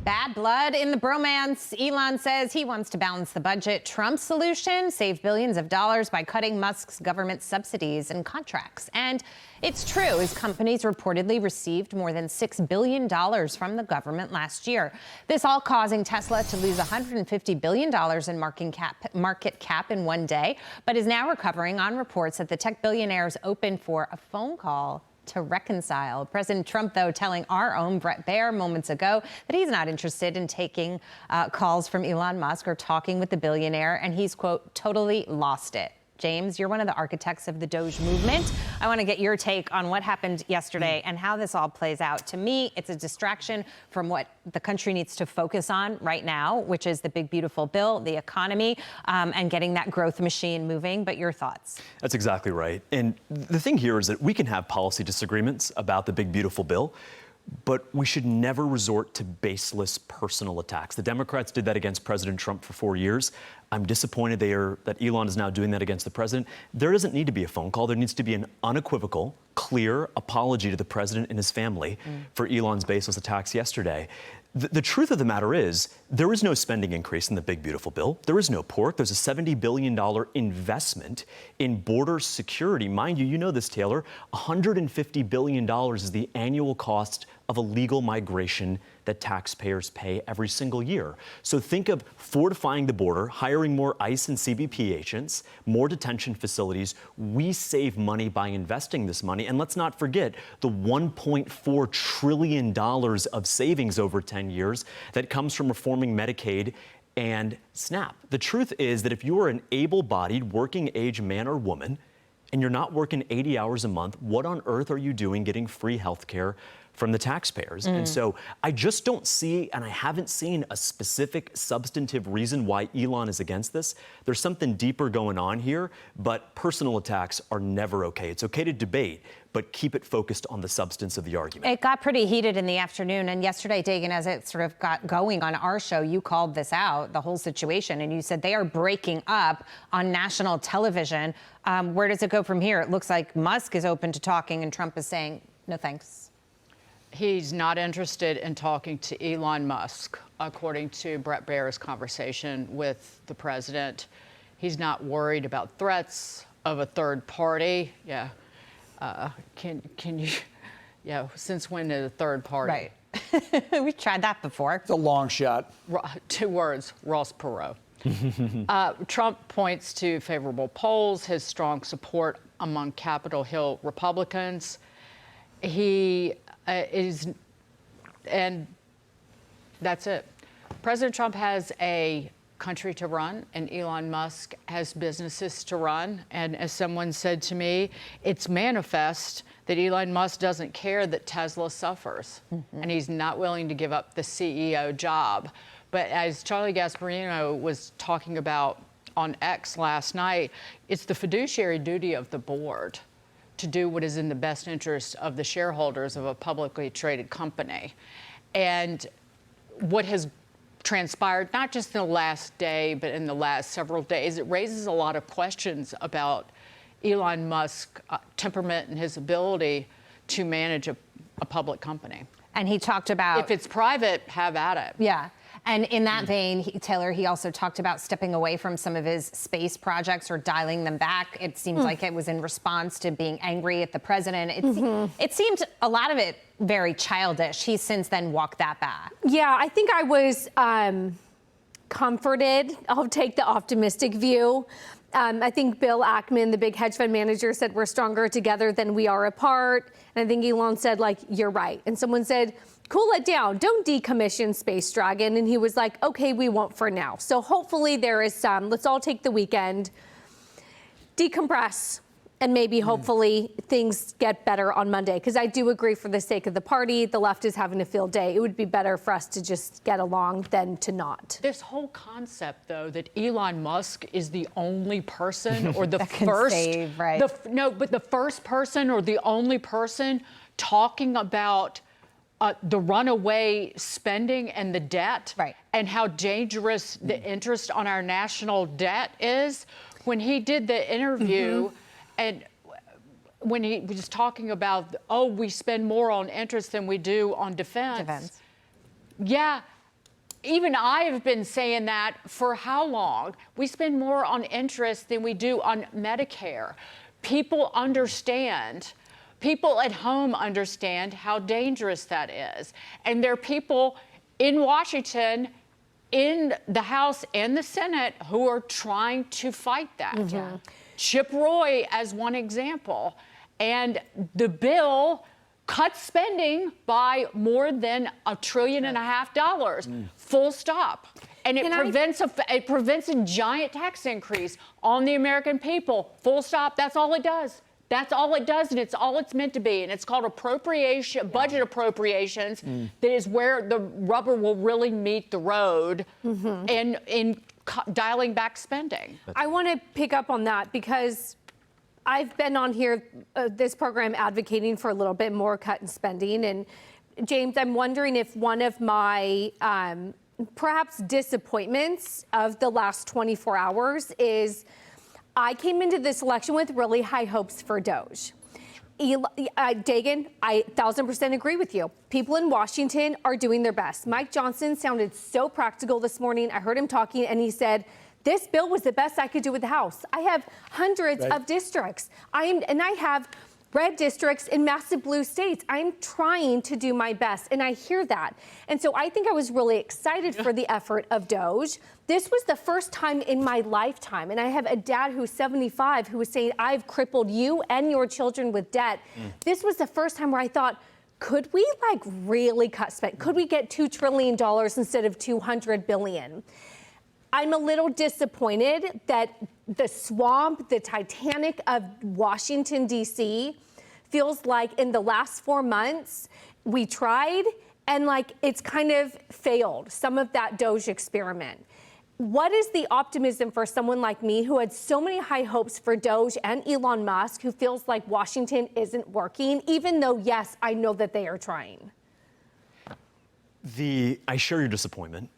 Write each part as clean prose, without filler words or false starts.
Bad blood in the bromance. Elon says he wants to balance the budget. Trump's solution, save billions of dollars by cutting Musk's government subsidies and contracts. And it's true, his companies reportedly received more than $6 billion from the government last year. This all causing Tesla to lose $150 billion in market cap in one day, but is now recovering on reports that the tech billionaire is open for a phone call to reconcile. President Trump, though, telling our own Bret Baier moments ago that he's not interested in taking calls from Elon Musk or talking with the billionaire, and he's, quote, totally lost it. James, you're one of the architects of the Doge movement. I want to get your take on what happened yesterday and how this all plays out. To me, it's a distraction from what the country needs to focus on right now, which is the big, beautiful bill, the economy, and getting that growth machine moving. But your thoughts? That's exactly right. And the thing here is that we can have policy disagreements about the big, beautiful bill, but we should never resort to baseless personal attacks. The Democrats did that against President Trump for 4 years. I'm disappointed that Elon is now doing that against the president. There doesn't need to be a phone call. There needs to be an unequivocal, clear apology to the president and his family for Elon's baseless attacks yesterday. The truth of the matter is, there is no spending increase in the big, beautiful bill. There is no pork. There's a $70 billion investment in border security. Mind you, you know this, Taylor, $150 billion is the annual cost of illegal migration that taxpayers pay every single year. So think of fortifying the border, hiring more ICE and CBP agents, more detention facilities. We save money by investing this money. And let's not forget the $1.4 trillion of savings over 10 years that comes from reforming Medicaid and SNAP. The truth is that if you are an able-bodied, working-age man or woman, and you're not working 80 hours a month, what on earth are you doing getting free health care from the taxpayers? And so I just don't see, and I haven't seen a specific substantive reason why Elon is against this. There's something deeper going on here, but personal attacks are never okay. It's okay to debate, but keep it focused on the substance of the argument. It got pretty heated in the afternoon, and yesterday, Dagan, as it sort of got going on our show, you called this out, the whole situation, and you said they are breaking up on national television. Where does it go from here? It looks like Musk is open to talking, and Trump is saying, no thanks. He's not interested in talking to Elon Musk, according to Bret Baier's conversation with the president. He's not worried about threats of a third party. Yeah. Can you? Yeah. Since when did a third party? Right. We've tried that before. It's a long shot. 2 words, Ross Perot. Trump points to favorable polls, his strong support among Capitol Hill Republicans. He and that's it. President Trump has a country to run, and Elon Musk has businesses to run. And as someone said to me, it's manifest that Elon Musk doesn't care that Tesla suffers, and he's not willing to give up the CEO job. But as Charlie Gasparino was talking about on X last night, it's the fiduciary duty of the board to do what is in the best interest of the shareholders of a publicly traded company. And what has transpired, not just in the last day, but in the last several days, it raises a lot of questions about Elon Musk's temperament and his ability to manage a public company. And he talked about... If it's private, have at it. Yeah. And in that vein, Taylor, he also talked about stepping away from some of his space projects or dialing them back. It seems like it was in response to being angry at the president. It seemed a lot of it very childish. He's since then walked that back. Yeah, I think I was comforted. I'll take the optimistic view. I think Bill Ackman, the big hedge fund manager, said we're stronger together than we are apart. And I think Elon said, like, you're right. And someone said, cool it down. Don't decommission Space Dragon. And he was like, okay, we won't for now. So hopefully there is some. Let's all take the weekend, decompress, and maybe hopefully things get better on Monday. Because I do agree, for the sake of the party, the left is having a field day. It would be better for us to just get along than to not. This whole concept, though, that Elon Musk is the only person or the first, save, right? But the first person or the only person talking about the runaway spending and the debt, right, and how dangerous the interest on our national debt is. When he did the interview, and when he was talking about, oh, we spend more on interest than we do on defense. Yeah, even I have been saying that for how long? We spend more on interest than we do on Medicare. People understand. People at home understand how dangerous that is. And there are people in Washington, in the House and the Senate, who are trying to fight that. Mm-hmm. Chip Roy as one example. And the bill cuts spending by more than $1.5 trillion, full stop. And it prevents a giant tax increase on the American people, full stop. That's all it does. That's all it does, and it's all it's meant to be. And it's called budget appropriations. That is where the rubber will really meet the road in dialing back spending. I want to pick up on that because I've been on here, this program, advocating for a little bit more cut in spending. And James, I'm wondering if one of my perhaps disappointments of the last 24 hours is I came into this election with really high hopes for Doge. Dagan, I 1,000% agree with you. People in Washington are doing their best. Mike Johnson sounded so practical this morning. I heard him talking and he said, this bill was the best I could do with the House. I have hundreds of districts. I have red districts in massive blue states. I'm trying to do my best, and I hear that. And so I think I was really excited for the effort of Doge. This was the first time in my lifetime, and I have a dad who's 75 who was saying, I've crippled you and your children with debt. This was the first time where I thought, could we really cut spend? Could we get $2 trillion instead of $200 billion? I'm a little disappointed that the swamp, the Titanic of Washington, D.C., feels like in the last 4 months, we tried and it's kind of failed, some of that Doge experiment. What is the optimism for someone like me who had so many high hopes for Doge and Elon Musk, who feels like Washington isn't working, even though, yes, I know that they are trying? I share your disappointment.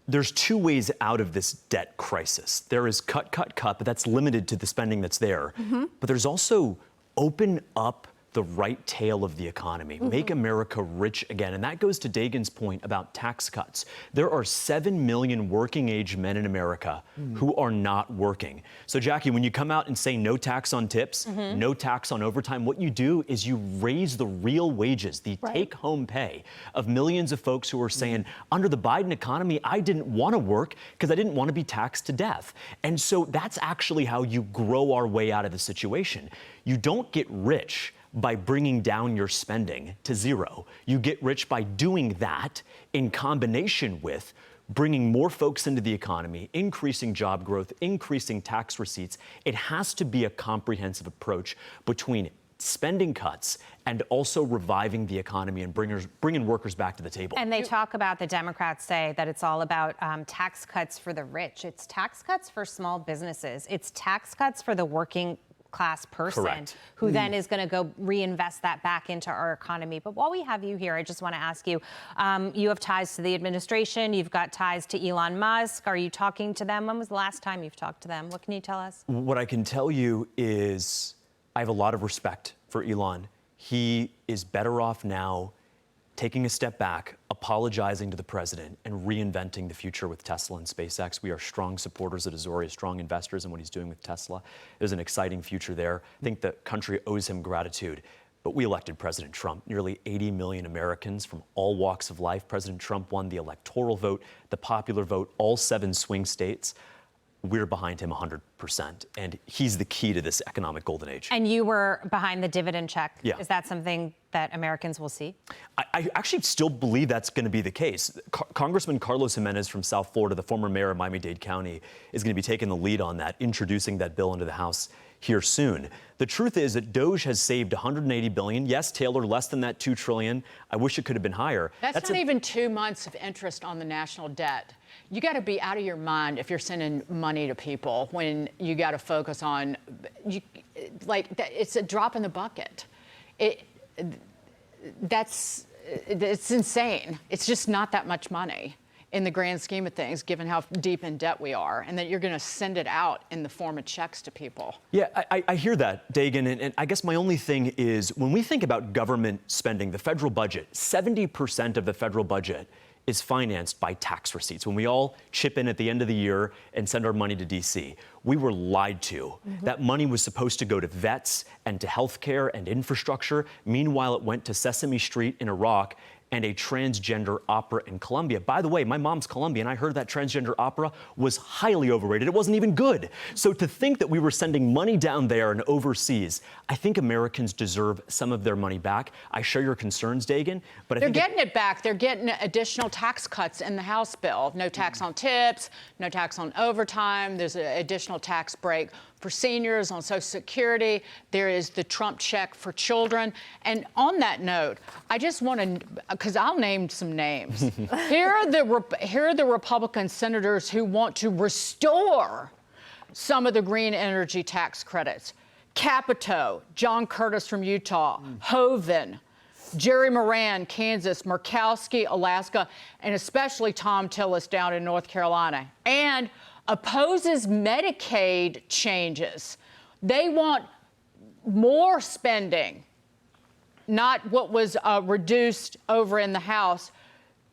There's two ways out of this debt crisis. There is cut, but that's limited to the spending that's there. But there's also open up the right tail of the economy, make America rich again. And that goes to Dagan's point about tax cuts. There are 7 million working age men in America who are not working. So Jackie, when you come out and say no tax on tips, no tax on overtime, what you do is you raise the real wages, the take-home pay of millions of folks who are saying, under the Biden economy, I didn't want to work because I didn't want to be taxed to death. And so that's actually how you grow our way out of the situation. You don't get rich by bringing down your spending to zero. You get rich by doing that in combination with bringing more folks into the economy, increasing job growth, increasing tax receipts. It has to be a comprehensive approach between spending cuts and also reviving the economy and bringing workers back to the table. And they talk about, the Democrats say that it's all about tax cuts for the rich. It's tax cuts for small businesses. It's tax cuts for the working class person who then is going to go reinvest that back into our economy. But while we have you here, I just want to ask you, you have ties to the administration, you've got ties to Elon Musk. Are you talking to them? When was the last time you've talked to them? What can you tell us? What I can tell you is I have a lot of respect for Elon. He is better off now taking a step back, apologizing to the president, and reinventing the future with Tesla and SpaceX. We are strong supporters of Azori, strong investors in what he's doing with Tesla. There's an exciting future there. I think the country owes him gratitude. But we elected President Trump. Nearly 80 million Americans from all walks of life. President Trump won the electoral vote, the popular vote, all 7 swing states. We're behind him 100%, and he's the key to this economic golden age. And you were behind the dividend check. Yeah. Is that something that Americans will see? I actually still believe that's going to be the case. Congressman Carlos Jimenez from South Florida, the former mayor of Miami-Dade County, is going to be taking the lead on that, introducing that bill into the House here soon. The truth is that Doge has saved $180 billion. Yes, Taylor, less than that $2 trillion. I wish it could have been higher. That's not even 2 months of interest on the national debt. You got to be out of your mind if you're sending money to people when you got to focus on, it's a drop in the bucket. It's insane. It's just not that much money in the grand scheme of things, given how deep in debt we are, and that you're going to send it out in the form of checks to people. Yeah, I hear that, Dagan, and I guess my only thing is when we think about government spending, the federal budget, 70% of the federal budget is financed by tax receipts. When we all chip in at the end of the year and send our money to D.C., we were lied to. That money was supposed to go to vets and to healthcare and infrastructure. Meanwhile, it went to Sesame Street in Iraq and a transgender opera in Colombia. By the way, my mom's Colombian. I heard that transgender opera was highly overrated. It wasn't even good. So to think that we were sending money down there and overseas, I think Americans deserve some of their money back. I share your concerns, Dagan, but I think they're getting it back. They're getting additional tax cuts in the House bill. No tax on tips, no tax on overtime. There's an additional tax break for seniors on Social Security. There is the Trump check for children. And on that note, I just want to, because I'll name some names. Here are the Republican senators who want to restore some of the green energy tax credits. Capito, John Curtis from Utah, Hoeven, Jerry Moran, Kansas, Murkowski, Alaska, and especially Tom Tillis down in North Carolina. And opposes Medicaid changes. They want more spending, not what was reduced over in the House.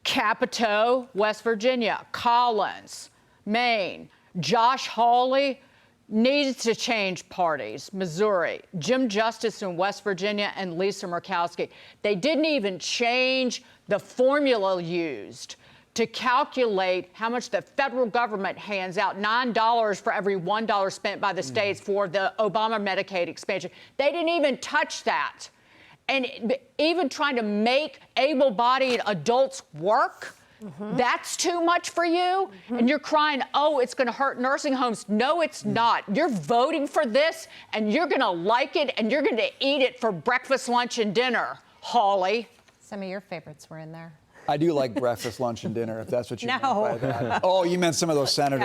Capito, West Virginia, Collins, Maine, Josh Hawley needs to change parties, Missouri, Jim Justice in West Virginia, and Lisa Murkowski. They didn't even change the formula used to calculate how much the federal government hands out, $9 for every $1 spent by the states for the Obama Medicaid expansion. They didn't even touch that. And even trying to make able-bodied adults work, that's too much for you? And you're crying, oh, it's going to hurt nursing homes. No, it's not. You're voting for this, and you're going to like it, and you're going to eat it for breakfast, lunch, and dinner, Hawley. Some of your favorites were in there. I do like breakfast, lunch, and dinner, if that's what you meant No. by that. Oh, you meant some of those senators.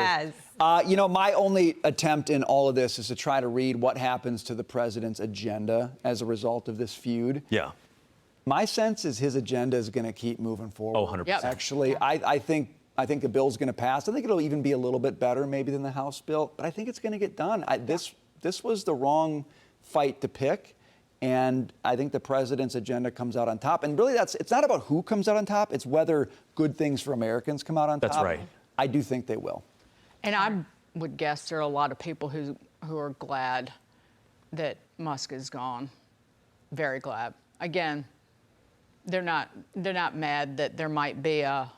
Yes. You know, my only attempt in all of this is to try to read what happens to the president's agenda as a result of this feud. Yeah. My sense is his agenda is going to keep moving forward. Oh, 100%. Yep. Actually, I think the bill's going to pass. I think it'll even be a little bit better maybe than the House bill, but I think it's going to get done. This was the wrong fight to pick. And I think the president's agenda comes out on top. And really, it's not about who comes out on top. It's whether good things for Americans come out on top. That's right. I do think they will. And I would guess there are a lot of people who are glad that Musk is gone. Very glad. Again, they're not mad that there might be a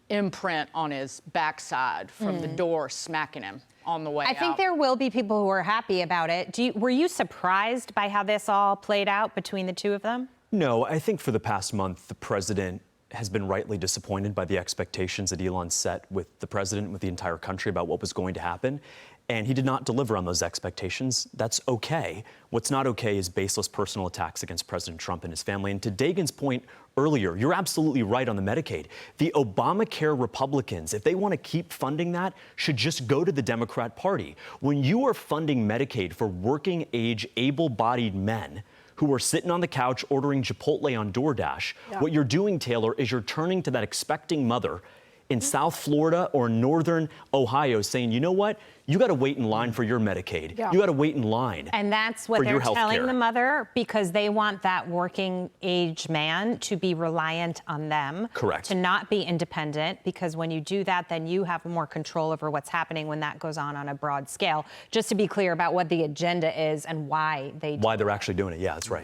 imprint on his backside from the door smacking him on the way out. I think there will be people who are happy about it. Were you surprised by how this all played out between the two of them? No, I think for the past month, the president has been rightly disappointed by the expectations that Elon set with the president, with the entire country about what was going to happen. And he did not deliver on those expectations. That's okay. What's not okay is baseless personal attacks against President Trump and his family. And to Dagan's point earlier, you're absolutely right on the Medicaid. The Obamacare Republicans, if they want to keep funding that, should just go to the Democrat Party. When you are funding Medicaid for working age, able-bodied men who are sitting on the couch ordering Chipotle on DoorDash, what you're doing, Taylor, is you're turning to that expecting mother in South Florida or Northern Ohio saying, you know what? You got to wait in line for your Medicaid. You got to wait in line. And that's what they're telling the mother, because they want that working age man to be reliant on them. Correct. To not be independent, because when you do that, then you have more control over what's happening when that goes on a broad scale. Just to be clear about what the agenda is and why they do Why they're actually doing it. Yeah, that's right.